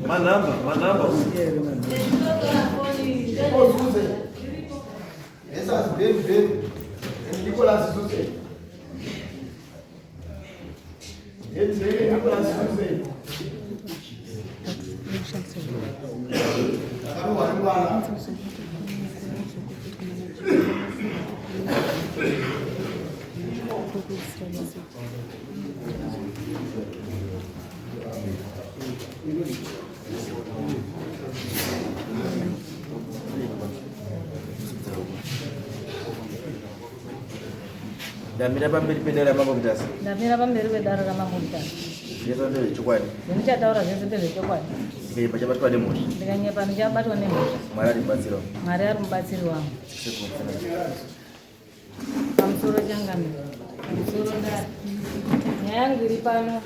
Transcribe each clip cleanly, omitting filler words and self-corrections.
Manamba. Essas bem. Nicolas Suze. Ele Nicolas Suze. Damira pamberi pedera mambo mtasi. Damira pamberi pedera mambo mtasi. Yeso ndio chokwani. Ndichataura zvese ndezvechokwadi. Ndikaipa chabatwa nemoto. Ndikanyepa ndichabatwa nemoto. Mwari ari mubatsiro. Mwari ari mubatsiri wangu. Pamusoro changamira. Pamusoro nyaya yangu iri pano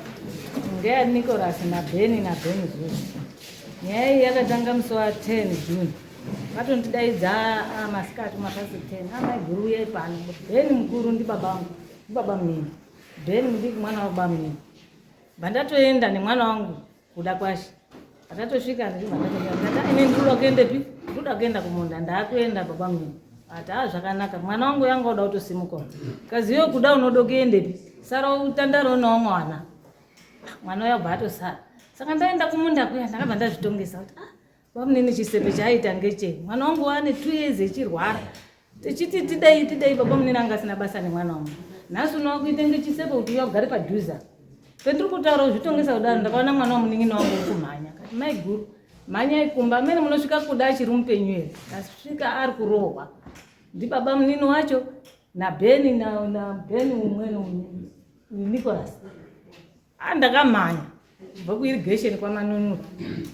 ngeya Nicholas naBeni zvose. Nyaya iyi yakatanga musi wa10 June. Vatondidaidza masikati mapasi 10. Amai guru uyai pano. Beni mukuru ndi babangu. Baba mnini. Beni mudiki mwana wa baba mnini. Bandatoenda nemwana wangu kuda kwashi. Atatosvika ndiri bandatoenda. Ine ndinoda kuenda pi? Ndoda kuenda kumunda. Ndakuenda baba mnini. Ata zvakanaka. Mwana wangu yangoda kutosimuka. Kaziyo kuda unoda kuenda pi? Sara utandaro nawo mwana. Mwana uya batosara. Saka ndaenda kumunda kuya ndakabva ndazvitongesa kuti bamnini chisepe chaita ngeche. Mwana wangu wane 2 years echirwara. Tichiti tidai baba mnini angasina basa nemwana wangu. Nhasi unokuita ngechisepe kuti uya ugare padhuza. Pendiri kutaura zvitongesa kudaro ndakaona mwana wamuning'ina wangu kumhanya. Kati mai guru mhanya ikumba amene munosvika kuda achiri mupenyu ere. Asvika ari kurohwa. Ndi baba mnini wacho naBeni na Beni umweni Nicholas. Ndakamhanya kubva kuirrigation kwamanunu.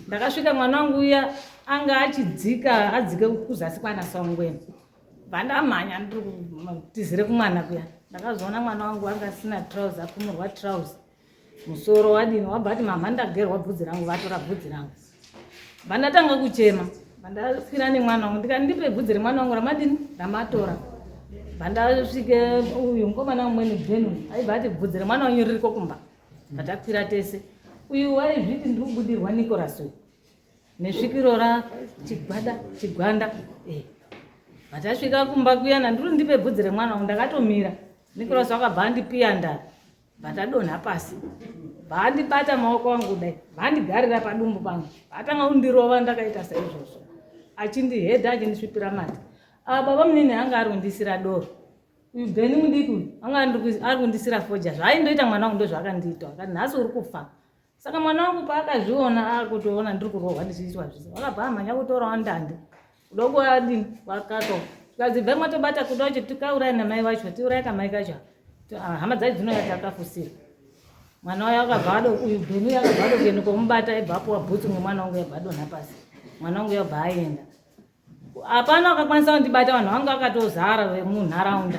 Ndakasvika mwana wangu uya anga achidzika adzike kuzasi kwana Songweni. Vandamhanya ndiri kutizire kumwana kuya. Ndakazoona mwana wangu anga asina trouser akumurwa trouser. Musoro wadini wabati mama ndagerwa bvudzi rangu vatora bvudzi rangu. Vandatanga kuchema. Vandafira nemwana wangu ndikandipe bvudzi remwana wangu ramadini ramatora. Vandasvike uyu mukomana umweni Beni aibati bvudzi remwana wangu ririko kumba. Vatakwira tese. Uyu waizviti ndiri kubudirwa Nicholas uyu. Nesvikiro chigwanda. Vatasvika kumba kuyana ndiri ndipe bvudzi remwana wangu ndakatomira. Nicholas wakabva andipiya ndara. Vatadonha pasi. Vandibata maoko angu kudai. Vandigarira padumbu pangu. Vatanga kundirova ndakaita saizvozvo. Achindihedha achandisvipira mati. Baba munini anga ari kundisira doro. Uyu Beni mudiki anga ari kundisira foja. Zvaindoita mwana wangu ndozvakandiita. Akati nhasi uri kufa. Saka mwana wangu paakazviona akutoona ndiri kurohwa ndichiitwa zvese. Wakabva amhanya kutorawo ndande. Kuda kuadini wakato. Tikazibva mwatobata kuda kuti tikauraye namai vacho. Tiuraye kamai kacho. Hama dzacho dzinoya takafusira. Mwana wayo akabva uyu Beni akabva kuenda komubata aibvapo wabhutsu mwana wangu yabhadonha pasi. Mwana wangu yabva aenda. Apana akakwanisa kundibata vanhu vangu akatozara vemunharaunda.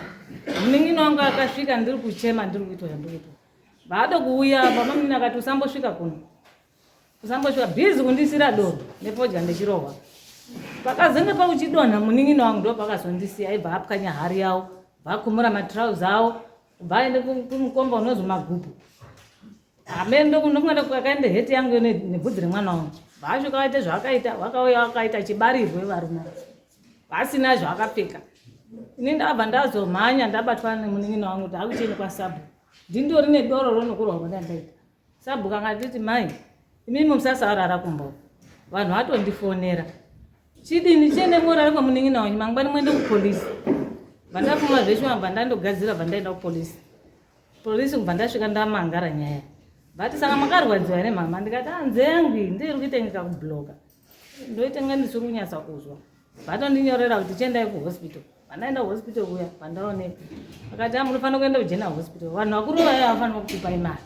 Muning'ina wangu akasvika ndiri kuchema ndiri kuitwa zvandikuitwa. Vado kuuya baba munini akati usambosvika kuno. Usambosvika bhizi kundisira doro nepodya ndechirohwa. Pakazenge pauchidonha muning'ina wangu ndo pakazondisiya aibva apwanya hari yawo. Vakumura matrauza awo. Vaende kumukomba unozi magubhu. Amendo kundokwenda kwakaende heti yangu nebvudzi remwana wangu. Vasvika vaite zvakaita, vakauya vakaita chibarirwe varume. Vasina zvakapfeka. Ini ndabva ndazomhanya ndabatwa nemuning'ina wangu kuti akucheni kwaSabu. Ndindori nedoro ronokurwa kwandaita. Sabu kanganditi mai, imimi musasarara kumba. Vanhu vatondifonera. Chidini chende morari kwamuning'ina wangu mangwani mwende kupolisi. Vandafuma zveshe mabva ndandogadzira vandaenda kupolisi. Polisi kubva ndasvika ndamangara nyaya. Vati saka makarwadziwa ere mama? Ndikati nzee yangu ndiri kuitengeka kubloga. Ndoitenga ndisiri kunyatsa kuzwa. Vatondinyorera kuti chendai kuhospital. Vandaenda kuhospital kuya vandaoneka. Vakati munofanira kuenda kuJenera hospital. Vanhu vakuru vaya vafanira kutipa mari.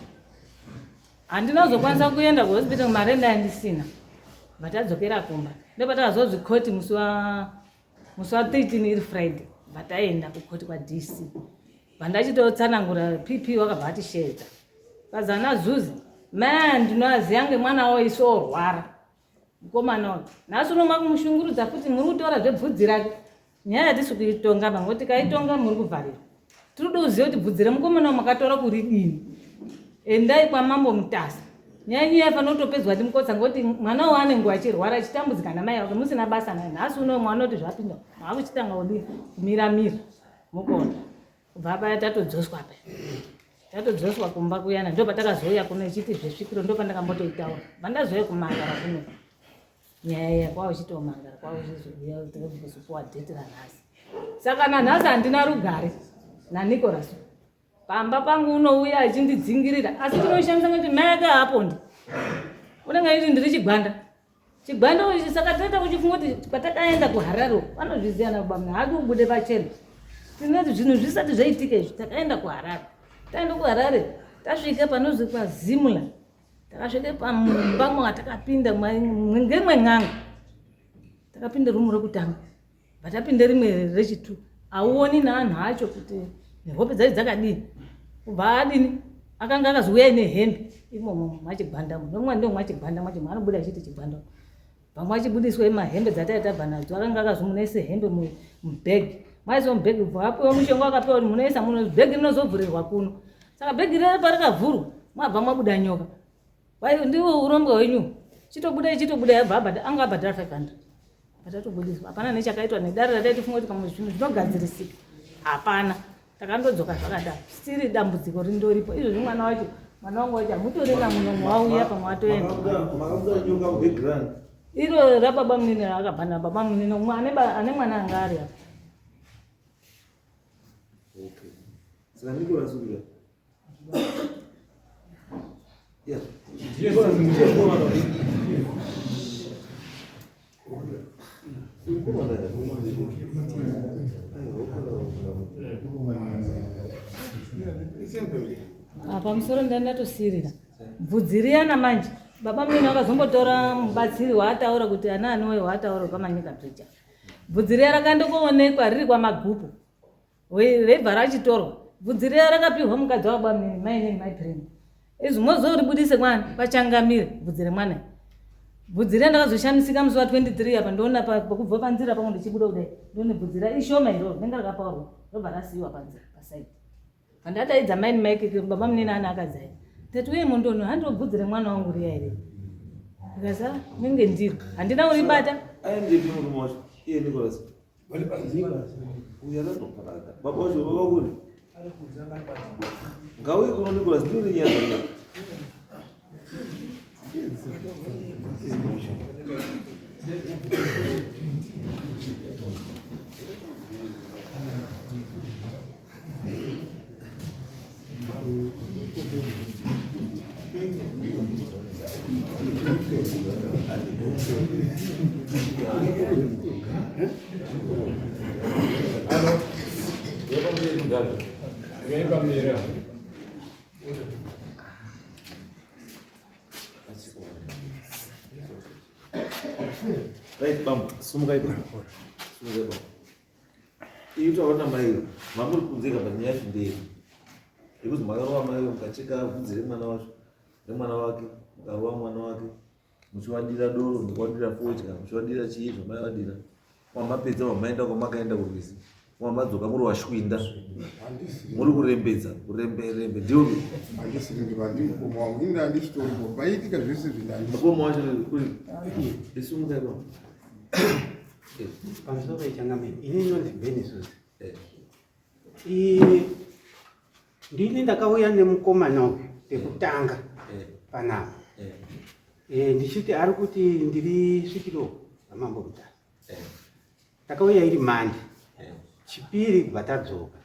Handinazokwanisa kuenda kuhospital mari ndandisina. Vatadzokera kumba. Ndopatakazozvikoti musi wa 13 iri Friday. Vataenda kukoti kwa DC. Vandachitotsanangura PP wakabva atishedza. Kazana Zuzi, man ndinoziya ngemwana wawo isorwara. Mukomana wawo. Nhasi unomwa kumushungurudza kuti muri kutora zvebvudzi rake. Nyaya yatisi kuitonga ngoti kaitonga muri kuvharira. Tiri kuziya kuti bvudzi remukomana wawo makatora kuridini. Endai kwaMambo Mutasa. nyanyi yafanotopedzwa ndimukotsa ngoti mwana waane nguwa achirwara achitambudzika namai wake musina basa naye. Nhasi uno mwana oti zvapinda maakuchitanga kudii kumira mukona. Kubva paya tatodzoswa paya. Tatodzoswa kumba kuyana ndo patakazouya kuno ichiti zvesvikiro ndo pandakambotoitaura. Vandazouya kumangara kuno. Nyaya kwao chitomangara kwao chizobuya kuzopuwa dheti ranhasi. Saka nanhasi handina rugare naNicholas. Pamba pangu unouya achindidzingirira asi tinoshandisa kuti mai ake haapondi. Unenge iti ndiri chigwanda. Chigwanda ichi saka toita kuchifunga kuti patakaenda kuHarare vanozviziva na baba hadi ubude pachena. Tinoti zvinhu zvisati zvaitika izvi takaenda kuHarare. Taenda kuHarare tasvika panozwi kwaZimula. Takasvika pamba mwatakapinda ngemwe n'anga. Takapinda rumu rekutanga. Patapinda rimwe rechitu. Auoni naanhu acho kuti nehope dzakadini. Kubva adini akanga akazouya nehembe imomo mwachigwanda nomwe ndo mwachigwanda mwacho anobuda achiti chigwanda. Pamwe achibudiswa mahembe dzataita nadzo akanga akazomunese hembe mubhegi. Maizo mubhegi vapuwa mushonga akapewa kuti munoisa muno bhegi rinozovhurirwa kuno. Saka bhegi riri parakavhurwa mwabva mwabuda nyoka. Wai ndiwo urombo wenyu. Chitobuda yabva anga abhadhara 500. Patatobudiswa hapana nechakaitwa nedare ratatifunga kuti kamwe zvinhu zvinogadzirisika. Hapana. Takandodzoka zvakadaro. Siri dambudziko rindoripo. Izvo mwana wacho mwana wangu wacho mutorena munomo wauya pamwatoenda. Makabuda nyoka background. Iro rababa munini rakabhana baba munini umwe ane mwana anga ari apa. Okay. Saka Nicholas uya. Yes. Yes. Pamusoro ndandatosirira. Bvudzi riyana manje baba munini akazombotora mubatsiri waataura kuti ana anowe waataura pamanyika bridge. Bvudzi riya rakandokuonekwa riri kwamagupu. Rebva rachitorwa. Bvudzi riya rakapihwa mukadzi wababa munini maine maipremi. Izvi mozoribudise mwana pachangamire bvudzi remwana. Bvudzi riya ndakazoshandisika musi wa23 apa ndoona pakubva panzira pangu ndichibuda kudai. Ndone bvudzi riya ishoma iro nenga rakapaurwa robva rasiiwa panzira paside. Pandataidza maini maiki baba munini ana akadzai. Tati uye mundono handobvudzi remwana wangu riya ere. Ndikaza nenge ndiro handina uribata. Aende murume wacho iye Nicholas. Wali panzika. Uya lazopalaka. Baba wacho baba kuri. Ngauye kuno Nicholas ndiri nyaya. Right, bam, sumukai bam. Itu awona mai, mamuri kunzeka panyaya ndei. Ikuti makarowa mai mukacheka bvudzi remwana wacho, remwana wake, mukarowa mwana wake, muchiwadira doro, muchiwadira fodya, muchiwadira chiizvo maiwadira. Mwamapedza mamaenda kwamakaenda kurwizi. Mwamadzoka muri washwinda. Muri kurembedza, kurembe ndio. Handisi ndivandiko mwainda ndisitoripo baitika zvese zvidandi. Mukoma wacho kuri. Isumukai bam. Pamusoro pechangamire ini inonzi Beni Suzi. Ndini ndakauya nemukomana pekutanga panapa. Ndichiti ari kuti ndiri svikiro ramambo Mutare. Takauya iri mande. Chipiri kubva tadzoka.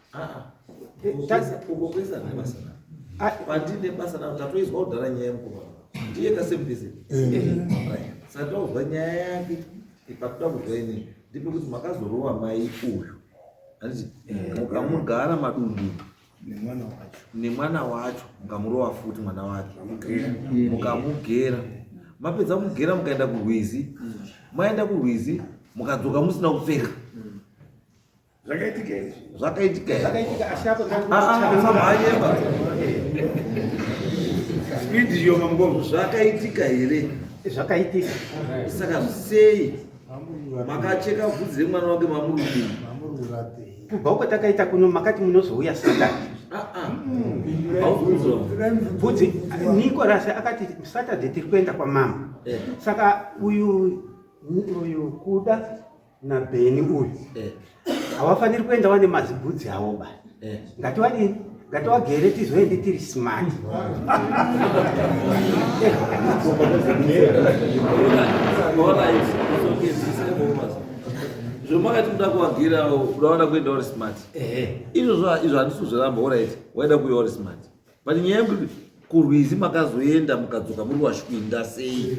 Ugokwesa nebasa. Pandine basa na tatoizwa kudhara nyaya yemukoma. Ndiye kasembeze. Saka tozwa nyaya yake. Ipakuta kuzvaini ndipo kuti makazorowa mai uyu handiti mukamugara madundu nemwana wacho mukamurowa futi mwana wake mukamugera mapedza mugera mukaenda kurwizi maenda kurwizi mukadzoka musina kupfeka zvakaitika ashapaamhanyemba zvakaitika here zvakaitika saka sei makacheka bvudzi remwana wake mamurudini kubva uko takaita kuno makati munozouya Satani bvudzi Nicholas akati Saturday tiri kuenda kwa mama saka uyu kuda na Beni uyu hawafaniri kuenda wane mazibvudzi avo ba ngativagere tizoende tiri smart zvomakati muda kuvagira udaona kuenda uri smart izvo handisi kuzoramba oraiti waida kuuya uri smart but nyaya yekuti kurwizi makazoenda mukadzoka muri washwinda sei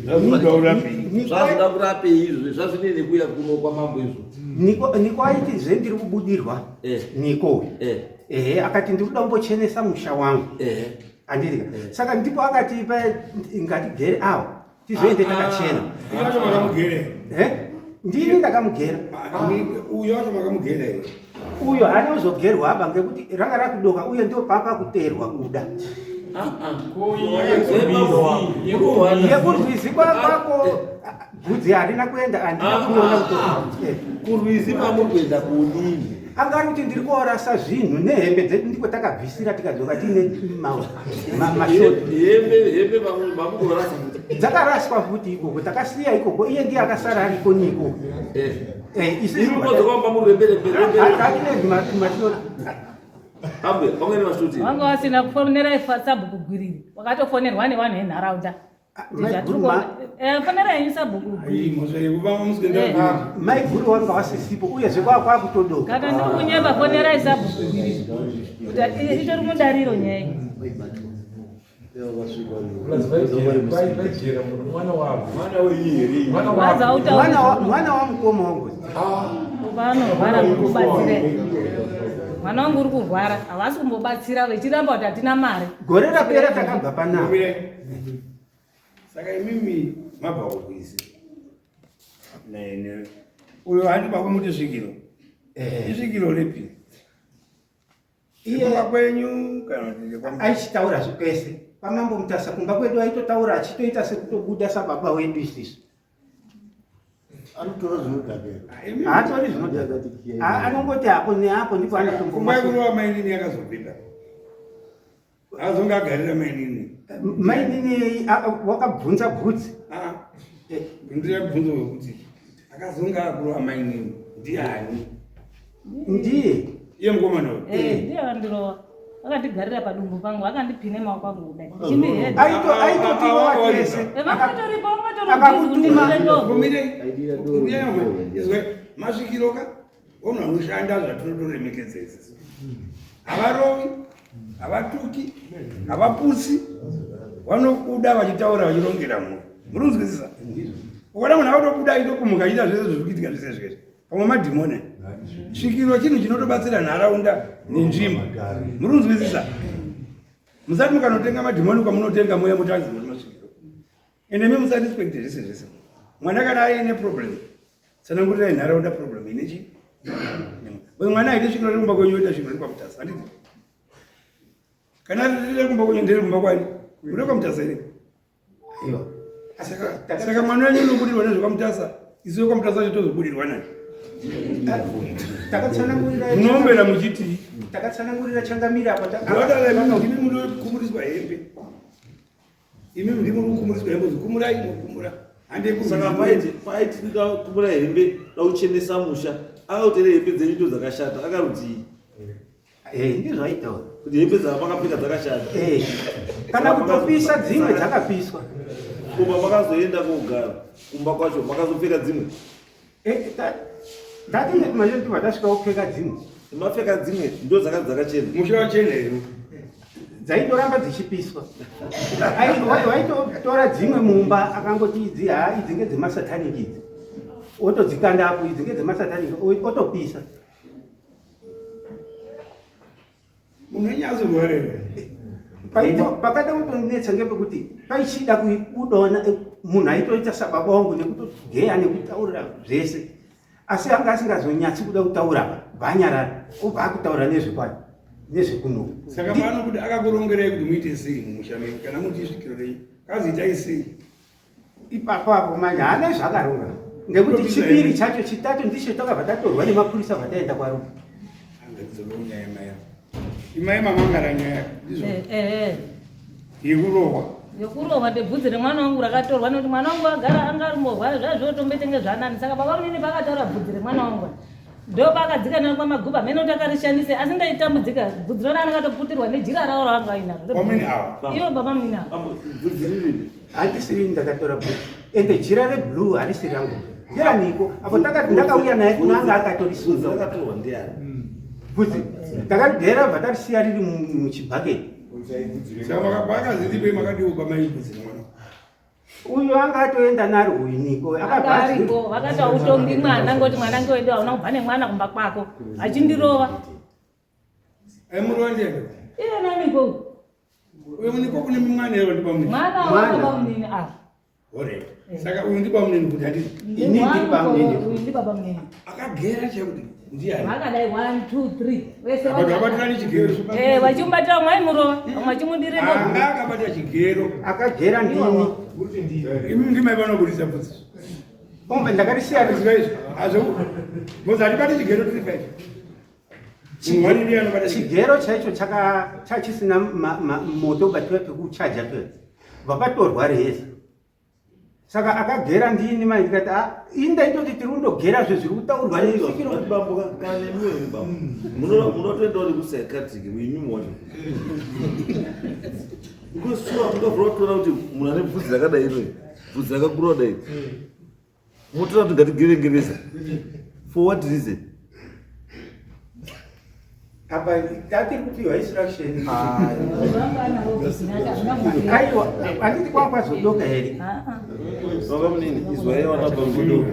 zvazoda kurapei izvo zvazvinei nekuuya kuno kwamambo izvo Niko aiti zvendiri kubudirwa Niko akati ndiri kuda kumbochenesa musha wangu andiri saka ndipo akatipa ngatigere awo tizoende takachena ndini ndakamugera uyo haana kuzogerwa aba ngekuti ranga rakudoka uye ndio papa kuteerwa kuda yekurwizi kwako bvudzi harina kuenda handina kuona kurwizi mamuri kuenda kunini angari kuti ndiri kuorasa zvinhu nehembe dzedu ndiko takabvisira tikadzoka tiine hembe mamukuorasa dzakaraswa futi ikoko takasiya ikoko iye ndiye akasara ariko Niko wanga wasina kufonera sabhuku gwiriri wakatofonerwa nevanhu venharaunda fonera yenyu sabhuku maiguru wanga wasisipo uye zvekwakutodoka kana ndiri kunyemba fonerai sabhuku gwiriri kuti itori mudariro nyaya mwana wamukoma wangu vanorwara kubatsire mwana wangu uri kurwara havasi kumbobatsira vechiramba kuti hatina mari gore rapera takabva panavo saka imimi mabva kukwisi uyo handiba kumuti svikiro isvikiro repi iye kwenyu kana aichitaura zvikwese pamambo Mutasa kumba kwedu aitotaura achitoita sekutobuda sababa wedu isisu anotora zvinodhakira haatori zvinodhakira anongoti hapo neapo ndipo anotombomaikurowa mainini yakazopinda azonge agarira mainini mainini wakabvunza bvudzi ndiri bvunzo wekuti akazonge akurowa mainini ndiani ndiye iye mukomana ndiye vandirowa vakandigarira padumbu pangu vakandipine maoko angu kudai aitotirowa tese masvikiroka vanhu vanoshanda zvatinotoremekedza isisi havarovi havatuki havaputsi vanokuda vachitaura vachirongera mhuri muri kunzwisisa ukada munhu akatobuda aitokumuka achiita zvese zviri kuitika zvese zvese pamwe madhimoni svikiro chinhu chinotobatsira nharaunda nenzvimbo muri kunzwisisa musati mukanotenga madhimoni kwamunotenga muya mutanzi muri masvikiro ende mi musarespekte zvese zvese mwana kana aine problem sanangurirai nharaunda problem ine chii mwana aite svikiro rekumba kwenyu oita svikiro rekwamutasa handiti kana riri kumba kwenyu ndiri kumba kwani uri kwamutasa ine saka mwana wenyu unobudirwa nezvekwamutasa isiwe kwamutasa chitozobudirwa nani munombera muchiti takatsanangurira changamira imi munokumuriswa hembe imi ndimo mukumuriswa hembe zikumurai mukumura saka paiti ndakumura hembe dauchenesa musha akautere hembe dzenyu ndo dzakashata akarutii ndizvo aitaura kuti hembe dzavapakapfeka dzakashata kana kutopisa dzimwe dzakapiswa kumba makazoenda kogara kumba kwacho makazopfeka dzimwe ndati mazvoti vatasvika kupfeka dzimwe mapfeka dzimwe ndo dzakachena musha wachenero dzaindoramba dzichipiswa waitotora dzimwe mumba akangoti idzi idzi ngedzemasatanik idzi otodzikandapo idzi ngedzemasatanik otopisa munhu enyazorwarera pakada kutonetsa ngepekuti paichida kudaona munhu aitoita sababa wangu nekutogeya nekutaurira zvese asi anga asingazonyatsi kuda kutaura bhanyarara obva akutaura nezvekwadi nezvekuno saka pano kuti akakurongerai kuti muite sei mumusha menyu kana muti isvikiro renyu kazoitai sei ipapo apo manya haana zvakaronga ngekuti chipiri chacho chitatu ndicho takabva tatorwa nemapurisa vataenda kwarume imai mamangara nyaya yekurohwa yokurohwa ndebvudzi remwana wangu rakatorwa nekuti mwana wangu agara angarimorwa zvazvotombetenge zvanani saka baba munini vakataura bvudzi remwana wangu ndo vakadzikana kwamagubha mhene kuti akarishandise asi ndaitambudzika bvudzi rona anakatoputirwa nejira ravo ravanga ainaro ivo baba munini avo hatisiri ndakatora bvudzi ende jira reblue harisiri rangu ndianiko apo ndakauya naye kunanga akatorisunza bvudzi takagera bva tarisiya riri muchibhaketi vakazitipe makadiupa maibvudzi remwana uyu anga atoenda naro uyu niko akariko vakati hautongi mwana ngoti mwana ngewedu hauna kubva nemwana kumba kwako achindirova aimurova ndienda iyena niko uyo muniko kune mwana ero ndipamunini mwana wabamunini ava saka uyu ndipamunini kuti handii ini ndiri pamunini uyu ndibaba munini akagera chakuti ndiani vakadai 1 2 3 vese vabatirani chigero vachimubatira mwaimurova mwachimudireko akabata chigero akagera ndini imi ndimai vanogurisa bvudzi ombe ndakarisiya azo mozi hatibati chigero tiri kacho chigero chaicho chachisina moto batiwe pekuchaja pe vapatorwa reza saka akagera ndini mai ndikati indaitoti tiri kundogera zvezviri kutaurwa munotoenda uri kusaikatiki muimi wacho kusura mungavhura kuti munhu ane bvudzi rakadai iro bvudzi rakakura kudai motora kuti ngatigerengeresa for what reason apa tatiri kupiwa instruction aiwa handiti kwakwazodoka here baba munini izwai vanabva mudoka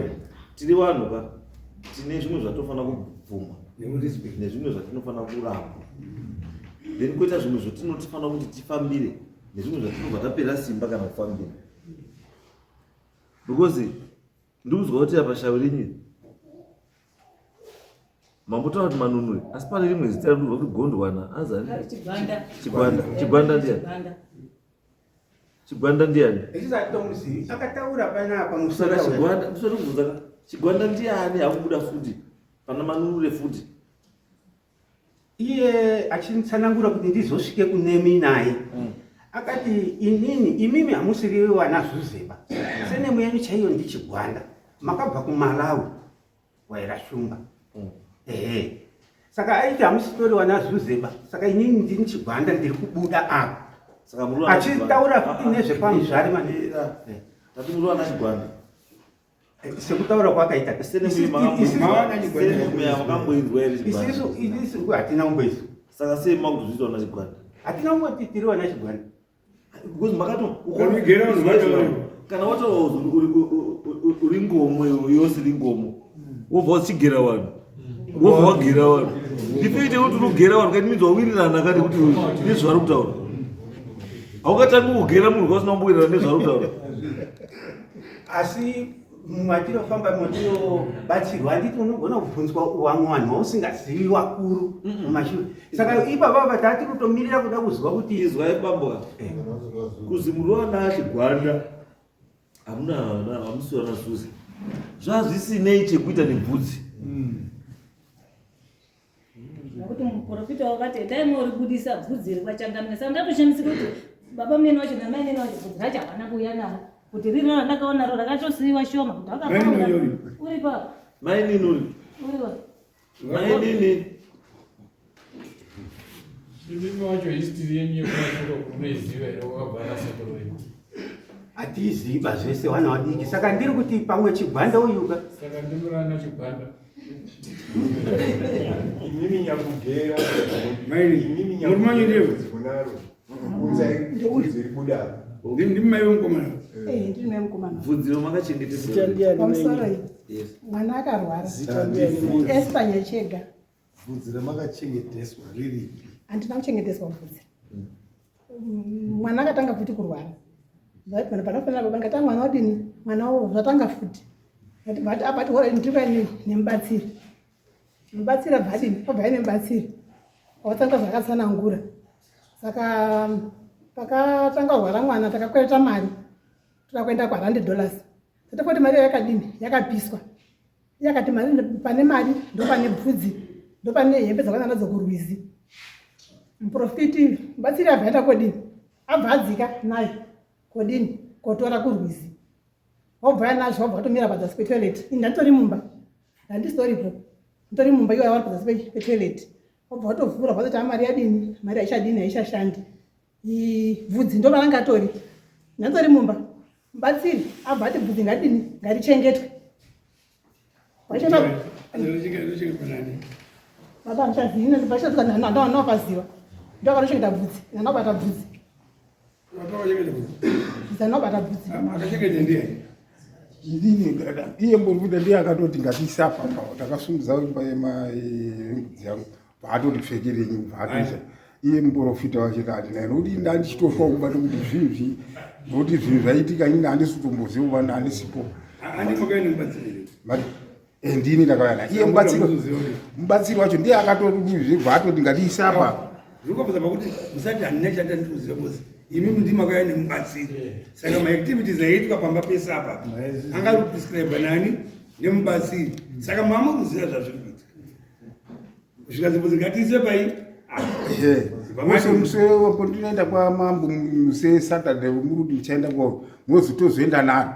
tiri vanhu ka tine zvimwe zvatofanira kubvumwa nezvimwe zvatinofanira kuramba then koita zvimwe zvotinofanira kuti tifambire nezvimwe zvatinobva tapera simba kana kufambira because ndikuzwa kuti apa shavi renyu mambotaura kuti manunuri asi pane rimwe zita rinobva kuti gondwana azani chigwanda ndiani chigwanda ndiani echizatomuzivi akataura panapa musaka chigwanda ndisotobvunza chigwanda ndiani akubuda futi pana manunure futi iye achitsanangura kuti ndizosvike kunemi naye akati inini imimi hamusiri wana Zuzeba senemu yenyu chaiyo ndichigwanda makabva kuMalawi waira shumba saka aiti hamusitori wana Zuzeba saka inini ndini chigwanda ndiri kubuda apa saka achitaura kuti nezvepamuzvari manera tati muri wana chigwanda sekutaura kwakaita isisu hatina umboisu saka sei makuzvizwa wana chigwanda hatina umboti tiri wana chigwanda because makato kana wataura uri ngomwe yose iri ngomo wobva uchigera vanhu wobva wagera vanhu ndipete kuti unogera vanhu kati midzi wawirirana kati kuti nezvari kutaura haukatangi kugera munhu kwausina kumbowirirana nezvari kutaura asi matinofamba matinobatsirwa handiti unogona kubvunzwa vamwe vanhu vausingazivi vakuru mumashure saka ipapapa tati kutomirira kuda kuzwa kuti izwai bamboka kuzi muri wana chigwanda hamusi wana Zuze zvazvisinei chekuita nebvudzi nokuti muprofita wakati itai moribudisa bvudzi rikachangamira saka ndatoshandisika kuti baba munene wacho namai nene wacho bvudzi racho havana kuuya naro kuti rino randakaonaro rakatosiyiwa shoma kuti uri pa mainini uri mainini imimi wacho history yenyu yekumashure kunoiziva ere wakabvara sekuru wenyu hatiziva zvese wana wadiki saka ndiri kuti pamwe chigwanda uyuka saka ndimurana chigwanda imimi nyakugera murimanyirekunaro kunzai buda ndimai vemukomana ndiri mai mukomana bvudzi romakachengetesa pamusoro mwana akarwara Esther Nyachega bvudzi ramakachengeteswa riripi handina kuchengeteswa bvudzi mwana akatanga futi kurwara panofanira baba ngati mwana wadini mwana wo zvatanga futi abati ndiri nemubatsiri mubatsiri abvadini abva aine mubatsiri wakatanga zvakatsanangura saka pakatanga kurwara mwana takakwereta mari toda kuenda $100 tatafoti mari yakadini yakapiswa yakati mari pane mari ndo pane bvudzi ndo pane hembe dzakwana nadzo kurwizi muprofiti mubatsiri abva aenda kodini, abva adzika naye kodini kotora kurwizi, wabva yanazvo wabva watomira padzasi petoilet. Ndatori mumba, handistoripo, nditori mumba iwo avari padzasi petoilet, wabva watovhura watoti amari yadini, mari haishadini, haishashandi, bvudzi ndo maranga atori. Ndatori mumba, mubatsiri abva ati bvudzi ngadini, ngarichengetwe. Baba ndichaziva ndibashatuka ndanopaziva ndakanochengeta bvudzi nanobata bvudzi zanobata bvudzi Ndini iye mburi ndiye akatoti ngatisapa takasungudza imba yembudzi yangu paatoti pfekere nyingi paatoisa iye muprofita wachitati naye nokuti ndandichitoswa kubata kuti zvizvi nokuti zvinhu zvaitika ini handisi kutomboziva kuva handisipo ndini ndakauya iye mubatsiri wacho ndiye akatozvibva atoti ngatisapa zvikobvisa pakuti musati handina chanda ndikuziva bosi imimi ndimakauya nemubatsiri saka maactivities aiitwa pamba pesapa angaridescribe nani nemubatsiri saka mamukuziva zvazviri kuitika zvikazibudzi ngatiise pai musepo ndinoenda kwamambo musesaturday muruti ndichaenda kwavo mozotozoenda nani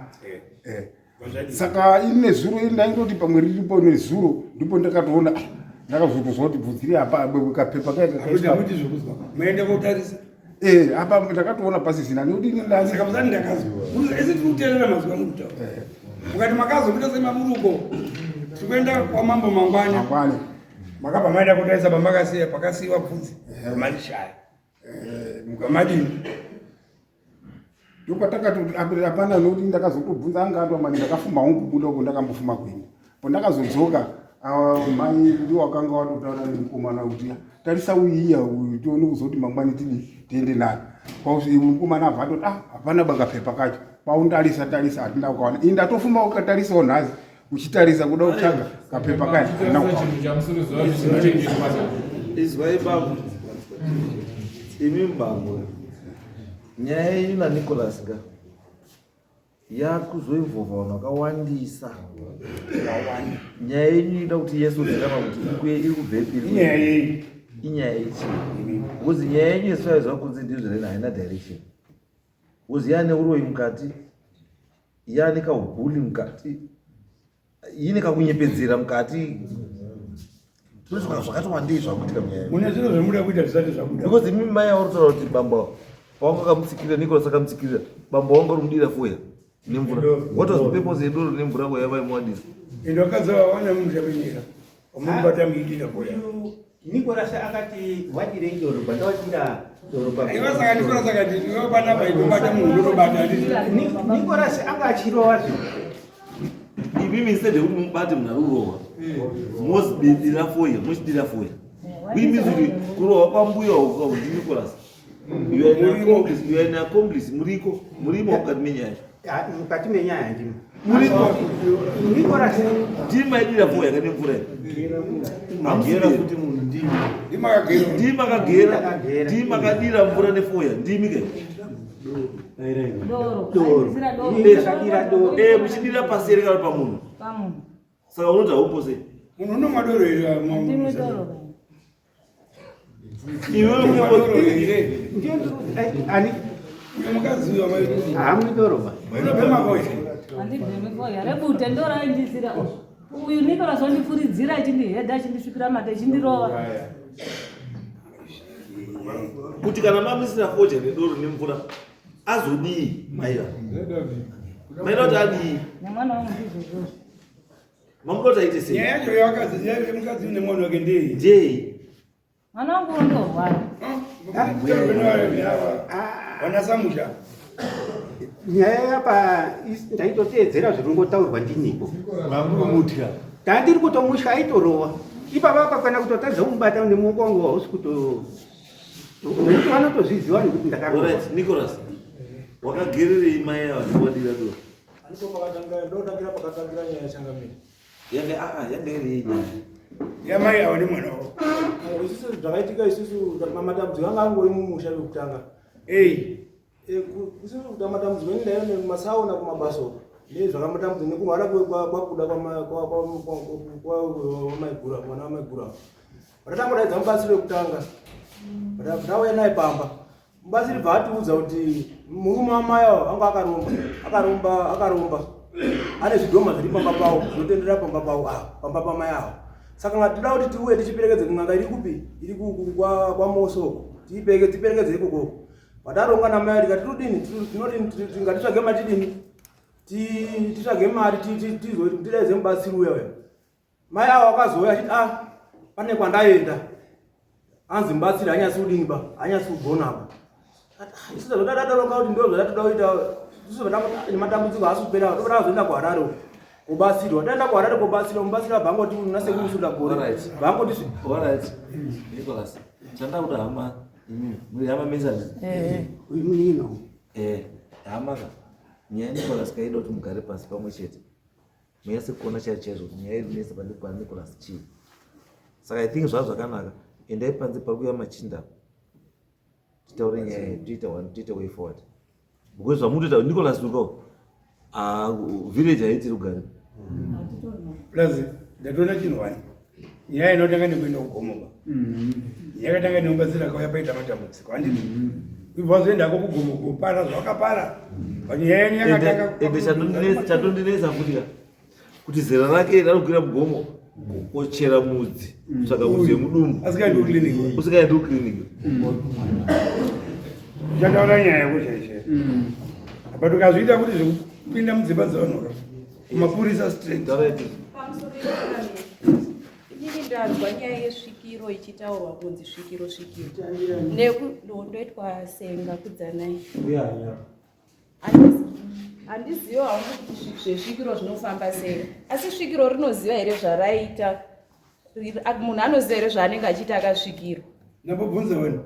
saka ine zuro ndaindoti pamwe riripo nezuro ndipo ndakatoona ndakazotozwa kuti bvudzi riri apa kapepa maenda kotarisa apa ndakatoona pasisina nekuti saka musati ndakazwa esi tiri kuteerera mazwi angu kutaura mukati makazomuita semamuruko tikuenda kwamambo mangwani makabva maenda kotarisa pakasiyiwa bvudzi marishaya mukamadini ndopatakati apana nokuti ndakazotobvunza anga antu amani ndakafuma hongu kubuda uko ndakambofuma kwini po ndakazodzoka mai ndiwo wakanga watotaura nemukomana kuti tarisa uyiya uyu tione kuzoti mangwani tiende naye mukomana abva atoti hapana bakapepa kacho paundarisa hatina kukaona ini ndatofuma ukatarisawo nhasi uchitarisa kuda kutsvaga kapepa kacho izwai baba imi mbango nyaya yenyu naNicholas ga yakuzoivhovha vakawandisa nyaya yenyu ida kuti yesu zikama kuti iri kubvepiri inyaya yechi uzi nyaya yenyu yesvaizva kunzi ndizvo haina direction uzi yane uroi mukati yane kahubhuli mukati yine kakunyepedzera mukati tozvika zvakatowandei zvakuitika munyaya mune zviro zvemuda kuita zvisati zvabuda because imi mai auritaura kuti bamba pawanga kamutsikirira Nicholas akamutsikirira bamba wanga rumudira foya nemvura what was the purpose yedoro nemvura kwayavaimwadisa indokadzawa wana mushapenyera omubata muidira foya Nicholas akati wadire idorobha ndawadira dorobha iwa saka Nicholas akati iwe bana baitobata munhu unobata Nicholas anga achirowa zvo imimi instead yekuti mubate munhu ari kurohwa mozidira foya muchidira foya kuimizuri kurohwa kwambuya uka ndi Nicholas you are an accomplice murimo mukati menyaya mukati menyaya ndimo Nicholas ndimaidira foya kane mvura magera kuti munhu ndimakadira mvura nefoya ndimi ke muchidira pasi ere kari pamunhu saka unoti haupo sei munhu unomwa doro here mukaziva hamudorobha handibhemifoya rebute ndoraindizira uyu Nicholas wandifuridzira achindihedha achindisvipira mata ichindirova kuti kana mamisira foja nedoro nemvura azodii maira kuti adii nemwana wangu ndizvozvozvo mamuda kuti aite sei nyaya yacho yemukadzi nemwana wake ndei ndei mwana wangu wandorwara vanasamusha nyaya yapa ndaitoteedzera zviri kungotaurwa ndiniko vamurumutya tandiri kutomusha aitorova ipapa pakana kutotadza kumubata nemuoko wangu hausi kuto nokuti vanotozviziva nekuti ndakarova Nicholas wakagererei mai avawadira doro ndotangira pakatangira nyaya yachangamira yange iri nyaya yamai ava nemwana wavo isusu zvakaitika isusu matambudziko anga angori mumusha wekutanga isusu kuti matambudziko endayo nemasaona kumabasa uko nezvakamutambudziko nekurwara kwakuda kwamaigura mwana wamaigura vatatangodaidza mubatsiri wekutanga ndauya naye pamba mubatsiri bva atiudza kuti murume wamayo anga akaromba ane zvidhoma zviri pamba pavo zvinotenderera pamba pavo pamba pamai avo saka nga tinoda kuti tiuye tichiperekedze kun'anga iri kupi iri kwamosoko tiperekedze ikokoko pataronga namai tikati tinodini tingatitsvage matidini titsvage mari tidedze mubatsiri uya mai avo akazouya achiti pane kwandaenda anzi mubatsiri hanyasi kudini ba hanyasi kugonaba isuza zvatadaronga kuti ndo zvatatoda kuita isuza nematambudziko asi kupera toda kuzoenda kuharare kubatsirwa taenda kuharare kubatsirwa mubatsiri abhangoti nasekurisuda gore bhangoti Nicholas chanda kuda hama muri hama mezani uyu hama ka nyaya Nicholas kaida kuti mugare pasi pamwe chete muyese kuona chaizvo nyaya iri nese pa Nicholas chii saka I think zvakanaka endai panze pari kuuya machinda titaure nyaya tiite way forward because zvamutoita Nicholas uko village haiti rugare plus ndatoona chinhu wani nyaya inotanga nekuenda kugomoba yakatanga nemubatsiri akauya paita matambudziko handiti ibva zoendako kugomo kupara zvakapara panyaya yenyu yakatanga ende chatondinesa futika kuti zera rake rarikukwira mugomo ochera mudzi saka mudzi yemudumbu asikaendi kuclinic usikaendi kuclinic chataura nyaya yakuchaishera but ukazviita kuti zvekupinda mudzimba dzavanhu kumapurisa straight inini ndanzwa nyaya yesvikiro ichitaurwa kunzi svikiro ndoitwa senga kudzanai handizivo hangu kuti zvezvikiro zvinofamba sei asi svikiro rinoziva here zvaraita munhu anoziva here zvaanenge achiita akasvikiro nambobvunza wenu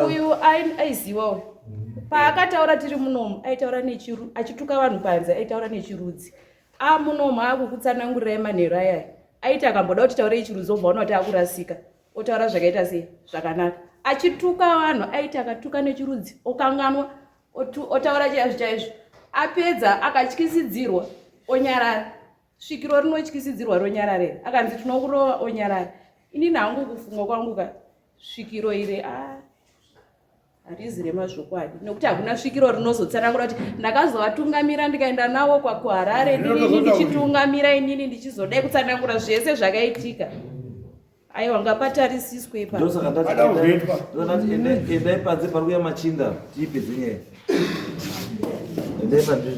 uyu aizivawo paakataura tiri munomu aitaura achituka vanhu panze aitaura nechirudzi munomu akukutsanangurirai manheru ayaya aiti akamboda kuti taurei chirudzi obva ona kuti akurasika otaura zvakaita sei zvakanaka achituka vanhu aiti akatuka nechirudzi okanganwa otaura chaizvo chaizvo apedza akatyisidzirwa onyarara svikiro rinotyisidzirwa ronyararera akanzi tinokurova onyarara inini hangu kufunga kwangu ka svikiro ire harizi remazvokwadi nekuti hakuna svikiro rinozotsanangura kuti ndakazovatungamira ndikaenda navo kwakuharare inini ndichitungamira inini ndichizodai kutsanangura zvese zvakaitika aiwa ngapatarisiswe ndosaka endai panze pari kuuya machinda tiipedze nyaya endai panze